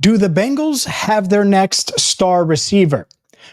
Do the Bengals have their next star receiver?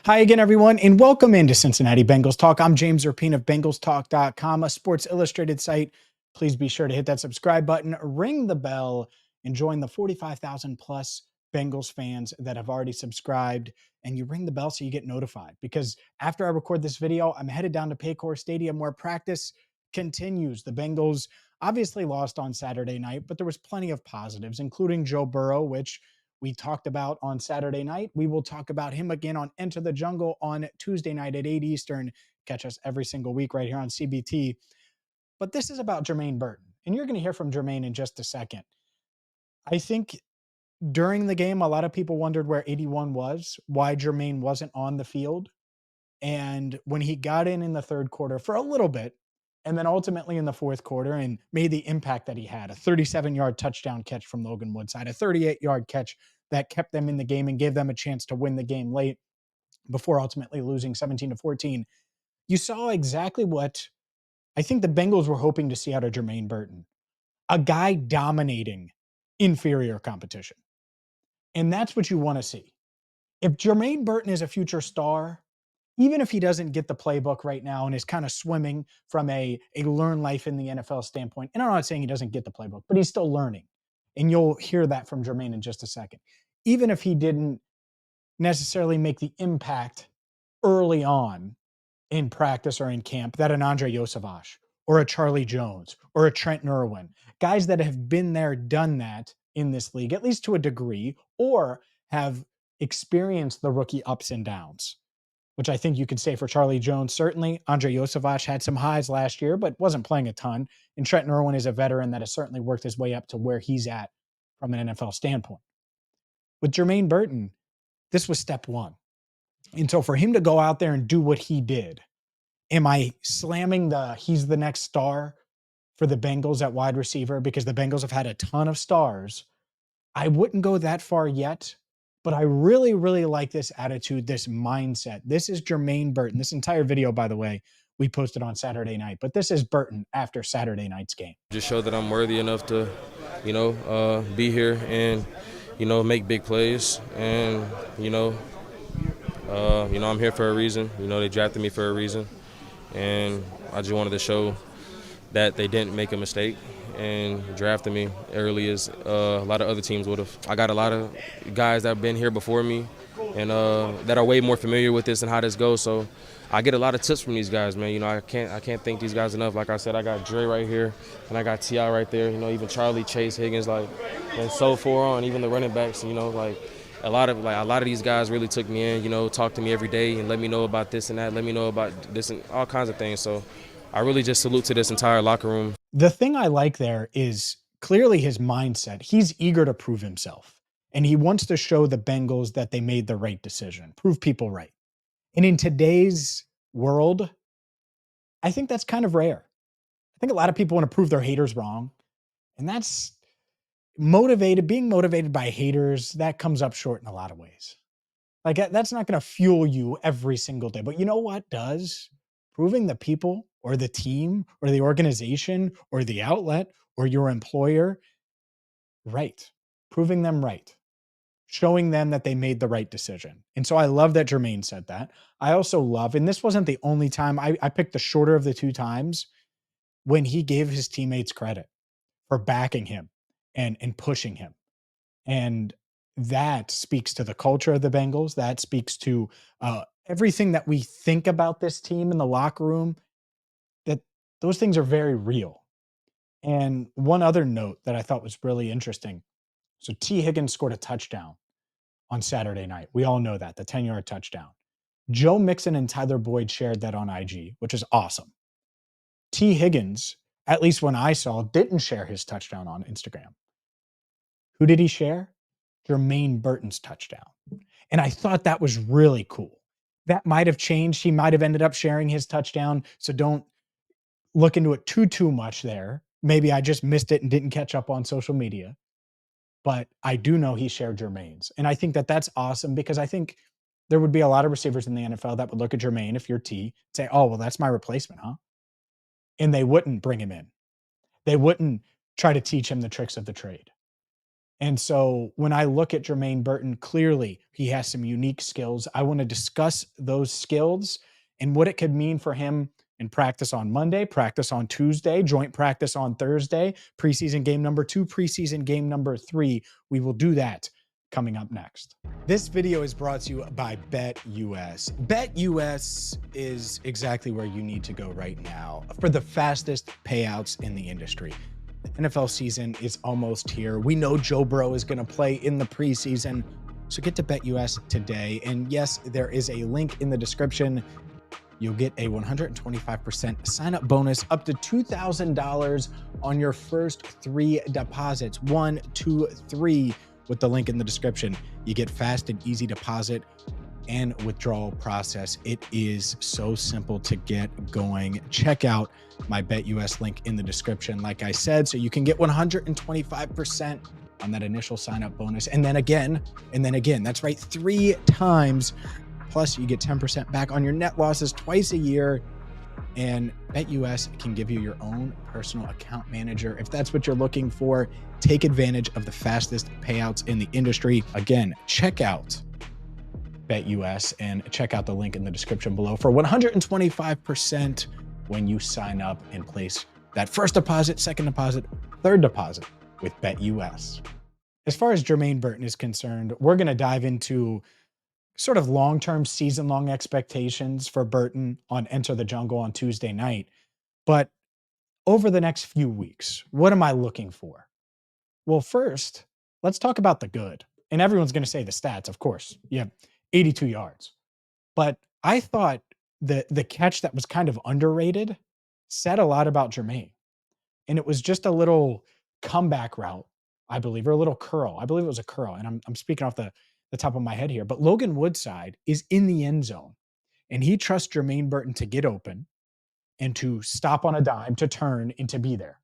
Hi again, everyone, and welcome into Cincinnati Bengals Talk. I'm James Rapien of BengalsTalk.com, a Sports Illustrated site. Please be sure to hit that subscribe button, ring the bell, and join the 45,000 plus Bengals fans that have already subscribed. And you ring the bell so you get notified. Because after I record this video, I'm headed down to Paycor Stadium where practice continues. The Bengals obviously lost on Saturday night, but there was plenty of positives, including Joe Burrow, which we talked about on Saturday night. We will talk about him again on Enter the Jungle on Tuesday night at 8 Eastern. Catch us every single week right here on CBT. But this is about Jermaine Burton, and you're going to hear from Jermaine in just a second. I think during the game, a lot of people wondered where 81 was, why Jermaine wasn't on the field. And when he got in the third quarter for a little bit, and then ultimately in the fourth quarter and made the impact that he had, a 37-yard touchdown catch from Logan Woodside, a 38-yard catch that kept them in the game and gave them a chance to win the game late before ultimately losing 17-14. You saw exactly what I think the Bengals were hoping to see out of Jermaine Burton, a guy dominating inferior competition. And that's what you want to see. If Jermaine Burton is a future star, even if he doesn't get the playbook right now and is kind of swimming from a learn life in the NFL standpoint, and I'm not saying he doesn't get the playbook, but he's still learning. And you'll hear that from Jermaine in just a second. Even if he didn't necessarily make the impact early on in practice or in camp that an Andre Yosavash or a Charlie Jones or a Trent Irwin, guys that have been there, done that in this league, at least to a degree, or have experienced the rookie ups and downs, which I think you could say for Charlie Jones. Certainly, Andre Yosavash had some highs last year, but wasn't playing a ton. And Trent Irwin is a veteran that has certainly worked his way up to where he's at from an NFL standpoint. With Jermaine Burton, this was step one. And so for him to go out there and do what he did, am I slamming he's the next star for the Bengals at wide receiver because the Bengals have had a ton of stars? I wouldn't go that far yet, but I really, really like this attitude, this mindset. This is Jermaine Burton. This entire video, by the way, we posted on Saturday night, but this is Burton after Saturday night's game. Just show that I'm worthy enough to, be here and, make big plays. And, I'm here for a reason. They drafted me for a reason. And I just wanted to show that they didn't make a mistake and drafted me early as a lot of other teams would have. I got a lot of guys that have been here before me and that are way more familiar with this and how this goes. So I get a lot of tips from these guys, man. I can't thank these guys enough. Like I said, I got Dre right here and I got T.I. right there. Even Charlie, Chase, Higgins, and so forth on. Even the running backs, a lot of these guys really took me in, talked to me every day and let me know about this and that, let me know about this and all kinds of things. So I really just salute to this entire locker room. The thing I like there is clearly his mindset. He's eager to prove himself, and he wants to show the Bengals that they made the right decision, prove people right. And in today's world, I think that's kind of rare. I think a lot of people want to prove their haters wrong, and that's being motivated by haters, that comes up short in a lot of ways. Like that's not going to fuel you every single day. But you know what does? Proving the people or the team or the organization or the outlet or your employer right. Proving them right. Showing them that they made the right decision. And so I love that Jermaine said that. I also love, and this wasn't the only time, I picked the shorter of the two times when he gave his teammates credit for backing him and pushing him. And that speaks to the culture of the Bengals. That speaks to everything that we think about this team in the locker room, that those things are very real. And one other note that I thought was really interesting. So T. Higgins scored a touchdown on Saturday night. We all know that, the 10-yard touchdown. Joe Mixon and Tyler Boyd shared that on IG, which is awesome. T. Higgins, at least when I saw, didn't share his touchdown on Instagram. Who did he share? Jermaine Burton's touchdown. And I thought that was really cool. That might have changed. He might have ended up sharing his touchdown. So don't look into it too much there. Maybe I just missed it and didn't catch up on social media. But I do know he shared Jermaine's. And I think that that's awesome because I think there would be a lot of receivers in the NFL that would look at Jermaine, if you're T, say, oh, well, that's my replacement, huh? And they wouldn't bring him in. They wouldn't try to teach him the tricks of the trade. And so when I look at Jermaine Burton, clearly he has some unique skills. I want to discuss those skills and what it could mean for him in practice on Monday, practice on Tuesday, joint practice on Thursday, preseason game number 2, preseason game number 3. We will do that coming up next. This video is brought to you by BetUS. BetUS is exactly where you need to go right now for the fastest payouts in the industry. The NFL season is almost here. We know Joe Burrow is going to play in the preseason. So get to BetUS today. And yes, there is a link in the description. You'll get a 125% sign-up bonus up to $2,000 on your first 3 deposits. 1, 2, 3 with the link in the description. You get fast and easy deposit and withdrawal process. It is so simple to get going. Check out my BetUS link in the description, like I said, so you can get 125% on that initial sign-up bonus. And then again, that's right, 3 times. Plus you get 10% back on your net losses twice a year. And BetUS can give you your own personal account manager. If that's what you're looking for, take advantage of the fastest payouts in the industry. Again, check out BetUS and check out the link in the description below for 125% when you sign up and place that first deposit, second deposit, third deposit with BetUS. As far as Jermaine Burton is concerned, we're going to dive into sort of long-term season-long expectations for Burton on Enter the Jungle on Tuesday night. But over the next few weeks, what am I looking for? Well, first, let's talk about the good. And everyone's going to say the stats, of course. Yeah, 82 yards. But I thought the catch that was kind of underrated said a lot about Jermaine. And it was just a little comeback route, I believe, or a little curl. I believe it was a curl. And I'm speaking off the top of my head here. But Logan Woodside is in the end zone. And he trusts Jermaine Burton to get open and to stop on a dime, to turn, and to be there.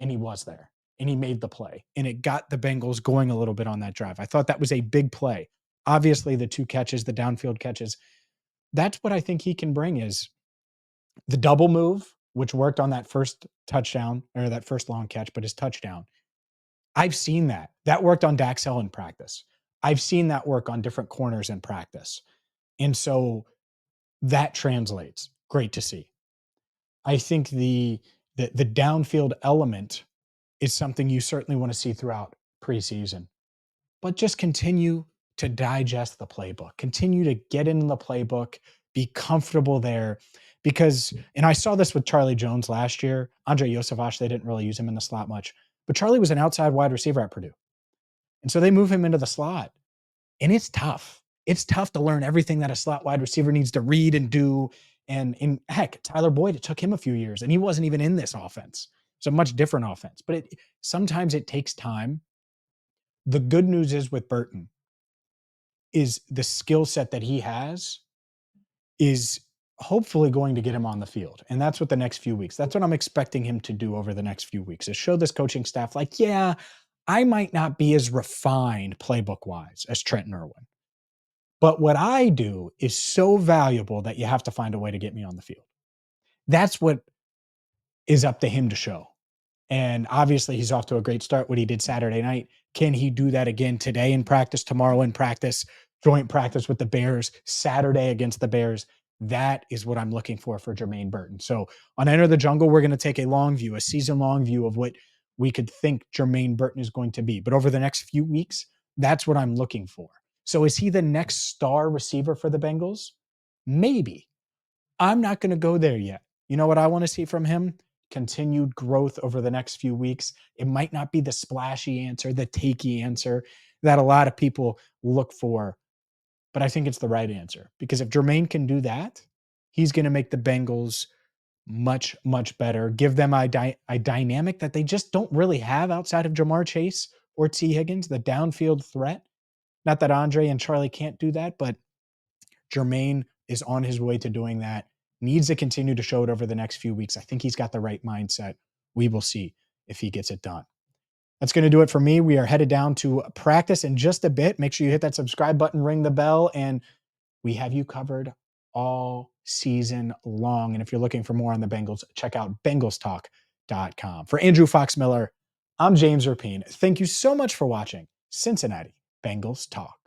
And he was there. And he made the play. And it got the Bengals going a little bit on that drive. I thought that was a big play. Obviously, the 2 catches, the downfield catches, that's what I think he can bring is the double move, which worked on that first touchdown or that first long catch, but his touchdown. I've seen that. That worked on Dax Hill in practice. I've seen that work on different corners in practice. And so that translates. Great to see. I think the downfield element is something you certainly want to see throughout preseason. But just continue to digest the playbook. Continue to get in the playbook, be comfortable there. Because, and I saw this with Charlie Jones last year, Andre Yosevash, they didn't really use him in the slot much. But Charlie was an outside wide receiver at Purdue. And so they move him into the slot. And it's tough. It's tough to learn everything that a slot wide receiver needs to read and do. And heck, Tyler Boyd, it took him a few years, and he wasn't even in this offense. It's a much different offense. But sometimes it takes time. The good news is with Burton is the skill set that he has is hopefully going to get him on the field. And that's what the next few weeks, that's what I'm expecting him to do over the next few weeks is show this coaching staff like, yeah, I might not be as refined playbook wise as Trenton Irwin, but what I do is so valuable that you have to find a way to get me on the field. That's what is up to him to show. And obviously he's off to a great start. What he did Saturday night. Can he do that again today in practice, tomorrow in practice, joint practice with the Bears, Saturday against the Bears? That is what I'm looking for Jermaine Burton. So on Enter the Jungle, we're going to take a long view, a season-long view of what we could think Jermaine Burton is going to be. But over the next few weeks, that's what I'm looking for. So is he the next star receiver for the Bengals? Maybe. I'm not going to go there yet. You know what I want to see from him? Continued growth over the next few weeks. It might not be the splashy answer, the takey answer that a lot of people look for, but I think it's the right answer because if Jermaine can do that, he's going to make the Bengals much, much better, give them a dynamic that they just don't really have outside of Jamar Chase or T. Higgins, the downfield threat. Not that Andre and Charlie can't do that, but Jermaine is on his way to doing that. Needs to continue to show it over the next few weeks. I think he's got the right mindset. We will see if he gets it done. That's going to do it for me. We are headed down to practice in just a bit. Make sure you hit that subscribe button, ring the bell, and we have you covered all season long. And if you're looking for more on the Bengals, check out bengalstalk.com. For Andrew Fox Miller, I'm James Rapien. Thank you so much for watching, Cincinnati Bengals Talk.